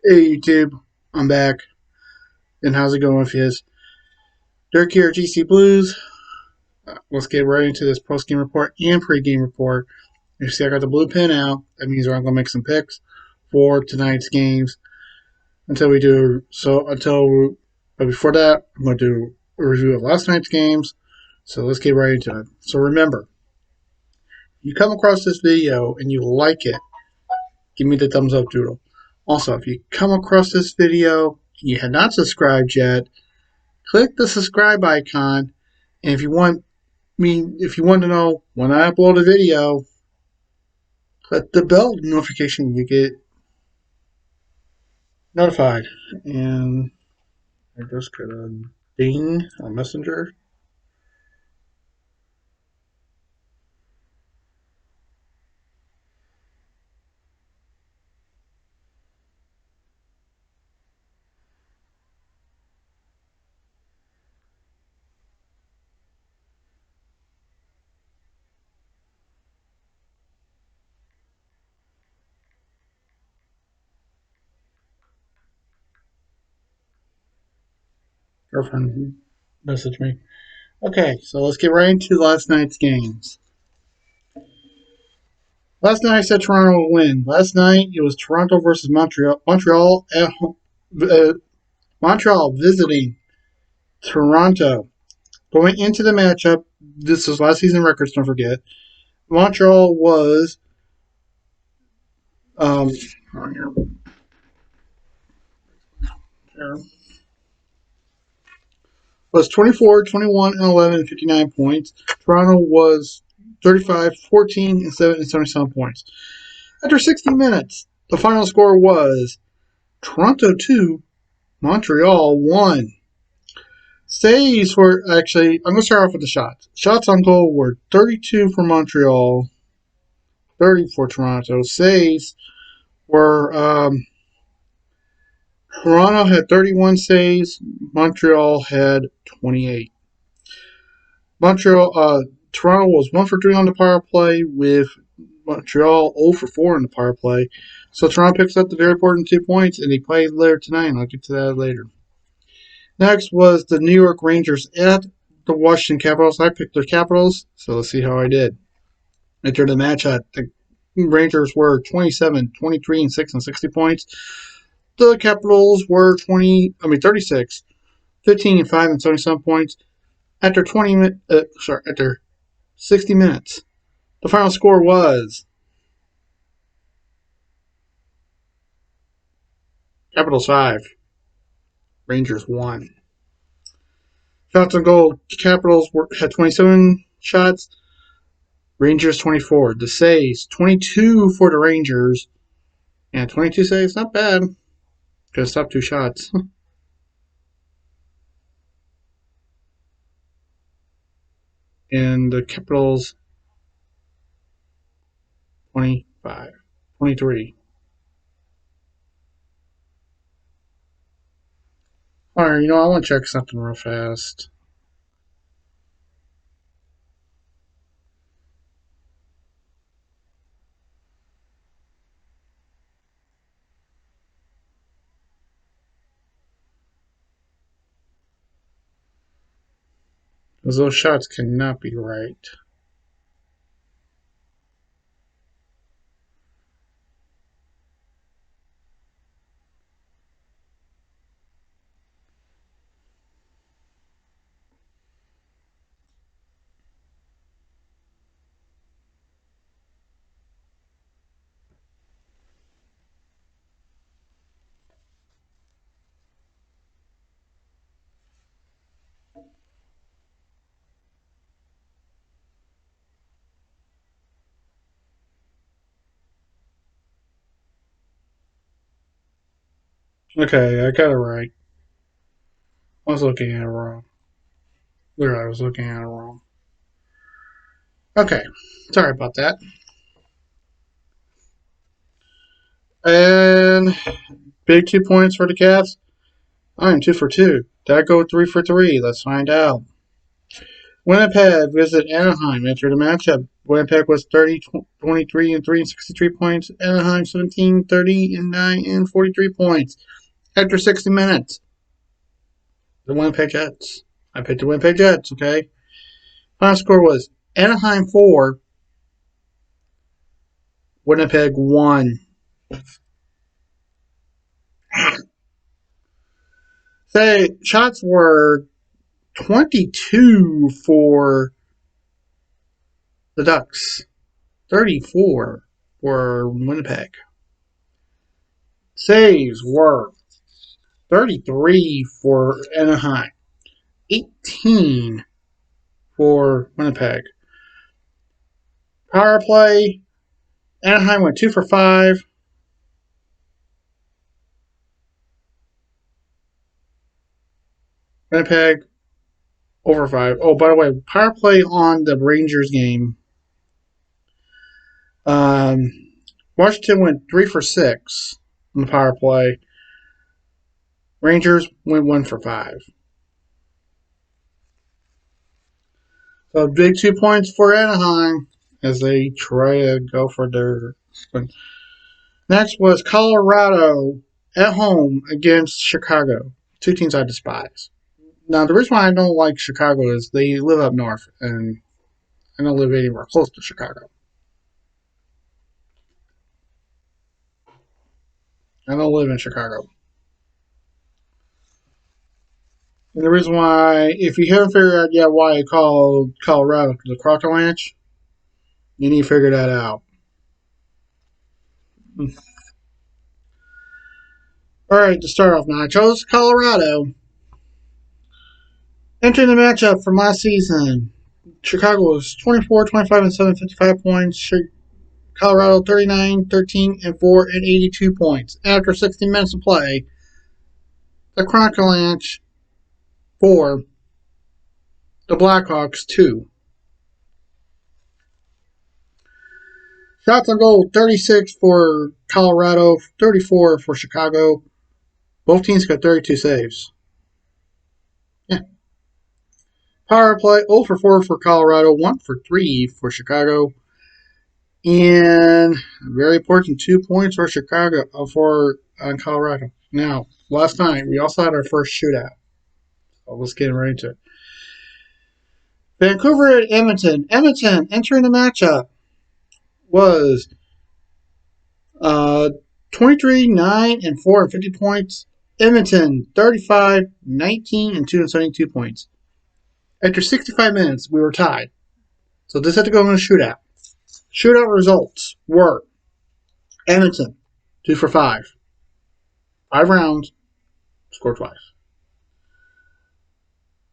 Hey YouTube, I'm back. And how's it going with you? Dirk here, GC Blues. Let's get right into this post-game report and pre-game report. You see I got the blue pen out. That means I'm going to make some picks for tonight's games. But before that, I'm going to do a review of last night's games. So let's get right into it. So remember, if you come across this video and you like it, give me the thumbs up doodle. Also, if you come across this video and you have not subscribed yet, click the subscribe icon, and if you want to know when I upload a video, click the bell notification. You get notified. And I just got a ding on Messenger. Girlfriend messaged me. Okay, so let's get right into last night's games. Last night I said Toronto will win. Last night it was Toronto versus Montreal. Montreal visiting Toronto. Going into the matchup, this is last season records, don't forget. Montreal was was 24, 21, and 11, and 59 points. Toronto was 35, 14, and 7, and 77 points. After 60 minutes, the final score was Toronto 2, Montreal 1. Saves were actually, I'm going to start off with the shots. Shots on goal were 32 for Montreal, 30 for Toronto. Saves were, Toronto had 31 saves, Montreal had 28. Toronto was 1 for 3 on the power play, with Montreal 0 for 4 on the power play. So Toronto picks up the very important 2 points, and they play later tonight, and I'll get to that later. Next was the New York Rangers at the Washington Capitals. I picked the Capitals, so let's see how I did. After the match, the Rangers were 27, 23, and 6 and 60 points. The Capitals were 36, 15 and 5 and 77 points. After 60 minutes, the final score was Capitals 5, Rangers 1. Shots on goal, Capitals had 27 shots, Rangers 24. The saves, 22 for the Rangers, and 22 saves, not bad. Could have stopped 2 shots. And the Capitals 25, 23. Alright, I want to check something real fast. Because those shots cannot be right. Okay, I got it right. I was looking at it wrong. Literally, I was looking at it wrong. Okay, sorry about that. And big 2 points for the Cavs. I'm 2 for 2. Did I go 3 for 3? Let's find out. Winnipeg visit Anaheim. Enter the matchup. Winnipeg was 30, 23, and 3 and 63 points. Anaheim 17, 30, and 9 and 43 points. After 60 minutes, the Winnipeg Jets. I picked the Winnipeg Jets, okay? Final score was Anaheim 4, Winnipeg 1. Say, shots were 22 for the Ducks, 34 for Winnipeg. Saves were 33 for Anaheim, 18 for Winnipeg. Power play, Anaheim went 2 for 5. Winnipeg over 5. Oh, by the way, power play on the Rangers game. Washington went 3 for 6 on the power play. Rangers went 1 for 5. So big 2 points for Anaheim as they try to go for their win. Next was Colorado at home against Chicago. 2 teams I despise. Now, the reason why I don't like Chicago is they live up north, and I don't live anywhere close to Chicago. I don't live in Chicago. And the reason why, if you haven't figured out yet why I call Colorado the Crocodile Ranch, you need to figure that out. Alright, to start off now, I chose Colorado. Entering the matchup from last season, Chicago was 24, 25, and 7, 55 points. Colorado 39, 13, and 4, and 82 points. After 60 minutes of play, the Crocodile Ranch 4, the Blackhawks 2. Shots on goal 36 for Colorado, 34 for Chicago. Both teams got 32 saves. Yeah. Power play 0 for 4 for Colorado, 1 for 3 for Chicago. And very important 2 points for Chicago for Colorado. Now, last night we also had our first shootout. So let's get right into it. Vancouver at Edmonton. Edmonton entering the matchup was 23, 9, and 4 and 50 points. Edmonton 35, 19, and 2 and 72 points. After 65 minutes, we were tied. So this had to go in a shootout. Shootout results were Edmonton 2 for 5. 5 rounds, scored twice.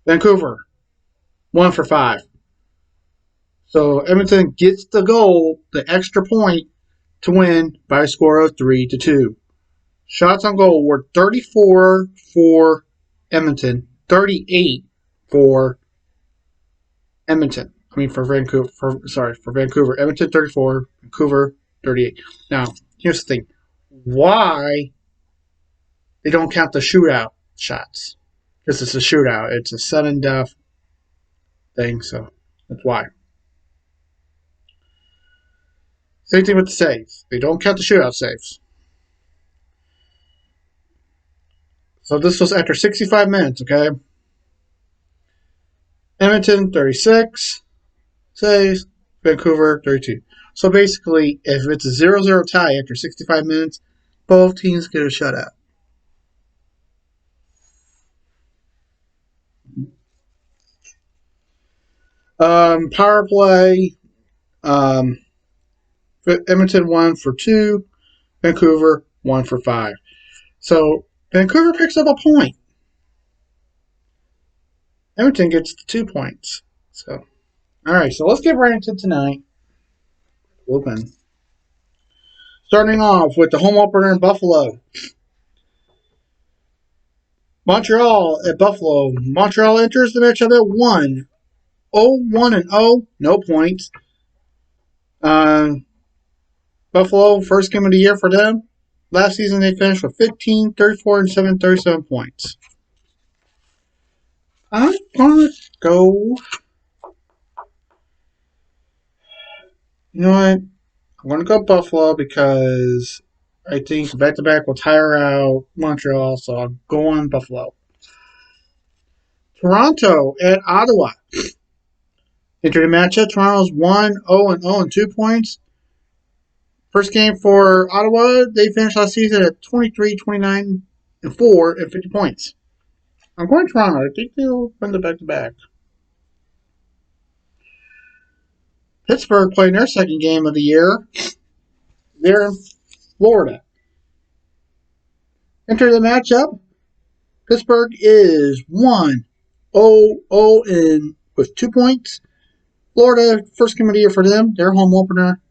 Vancouver 1 for 5. So Edmonton gets the goal, the extra point, to win by a score of 3-2. Shots on goal were 34 for Edmonton, 38 for Edmonton. For Vancouver. For Vancouver. Edmonton 34, Vancouver 38. Now, here's the thing. Why they don't count the shootout shots? Because it's a shootout. It's a sudden death thing, so that's why. Same thing with the saves. They don't count the shootout saves. So this was after 65 minutes, okay? Edmonton 36 saves, Vancouver 32. So basically, if it's a 0-0 tie after 65 minutes, both teams get a shutout. Power play, Edmonton 1 for 2, Vancouver 1 for 5. So Vancouver picks up a point. Edmonton gets the 2 points. So, all right. So let's get right into tonight. Open. Starting off with the home opener in Buffalo. Montreal at Buffalo. Montreal enters the matchup at 1. 0-1-0, no points. Buffalo, first game of the year for them. Last season they finished with 15, 34, and 7, 37 points. I'm going to go You know what? I'm going to go Buffalo because I think back-to-back will tire out Montreal, so I'll go on Buffalo. Toronto at Ottawa. Enter the matchup. Toronto's 1-0-0 and 2 points. First game for Ottawa, they finished last season at 23, 29, and 4 and 50 points. I'm going Toronto. I think they'll win the back-to-back. Pittsburgh playing their second game of the year. They're in Florida. Enter the matchup. Pittsburgh is 1-0-0 and with 2 points. Florida, first game of the year for them. Their home opener,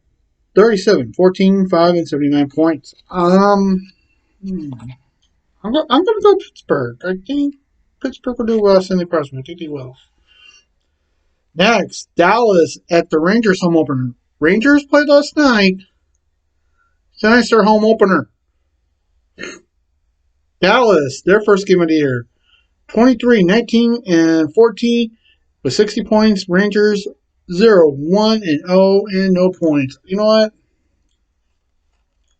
37, 14, 5, and 79 points. I'm going to go Pittsburgh. I think Pittsburgh will do well in the Crosby. I think they will. Next, Dallas at the Rangers home opener. Rangers played last night. Tonight's their home opener. Dallas, their first game of the year. 23, 19, and 14 with 60 points. Rangers 0-1-0 and no points. You know what?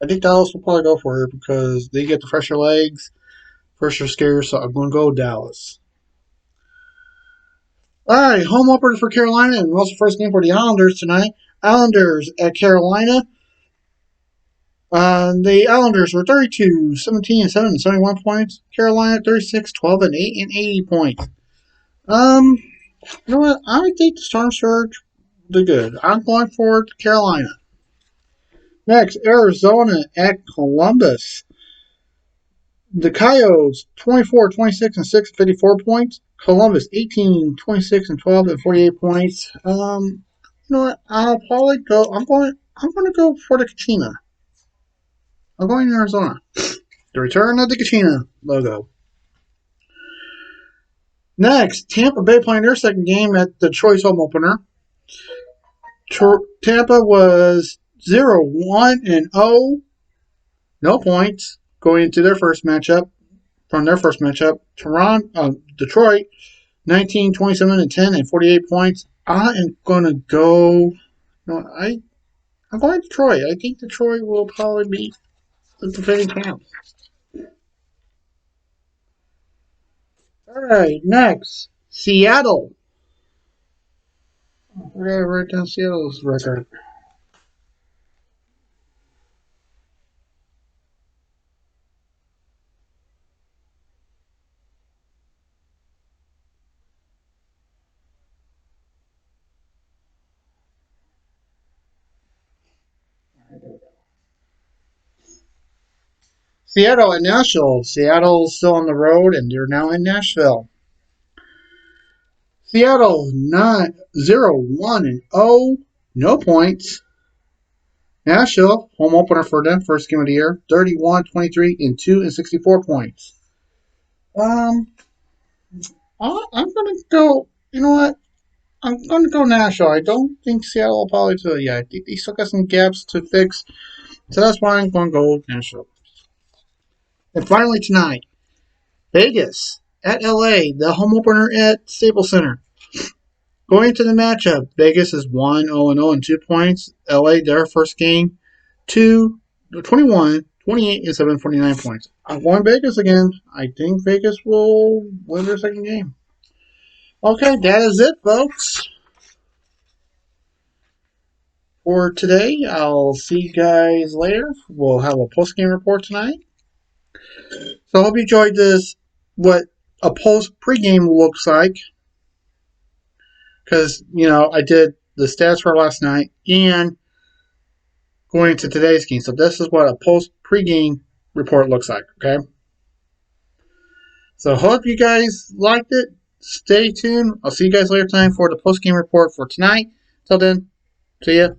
I think Dallas will probably go for it because they get the fresher legs, fresher scares, so I'm going to go Dallas. All right, home opener for Carolina, and also first game for the Islanders tonight. Islanders at Carolina. The Islanders were 32, 17, and 7, and 71 points. Carolina 36, 12, and 8, and 80 points. You know what? I think the Storm Surge do good. I'm going for Carolina. Next, Arizona at Columbus. The Coyotes 24, 26, and 6, 54 points. Columbus 18, 26, and 12, and 48 points. You know what? I'll probably go. I'm going to go for the Kachina. I'm going to Arizona. The return of the Kachina logo. Next, Tampa Bay playing their second game at the Choice home opener. Tampa was 0-1-0, no points going into their first matchup. From their first matchup, Detroit 19, 27, and 10, and 48 points. I am going to go. I'm going Detroit. I think Detroit will probably beat the defending champs. All right, next, Seattle. I gotta write down Seattle's record. Seattle and Nashville. Seattle's still on the road, and they're now in Nashville. Seattle 0-1-0, no points. Nashville, home opener for them, first game of the year, 31, 23, and 2, and 64 points. I'm going to go, you know what? I'm going to go Nashville. I don't think Seattle will probably do it yet. I think they still got some gaps to fix. So that's why I'm going to go Nashville. And finally tonight, Vegas at LA, the home opener at Staples Center. Going into the matchup, Vegas is 1-0-0 and 2 points. LA, their first game, 21, 28, and 7, 49 points. I'm going Vegas again. I think Vegas will win their second game. Okay, that is it, folks. For today, I'll see you guys later. We'll have a post-game report tonight. So I hope you enjoyed this, what a pre-game looks like. Because, I did the stats for last night and going into today's game. So this is what a pre-game report looks like, okay? So hope you guys liked it. Stay tuned. I'll see you guys later time for the post-game report for tonight. Till then, see ya.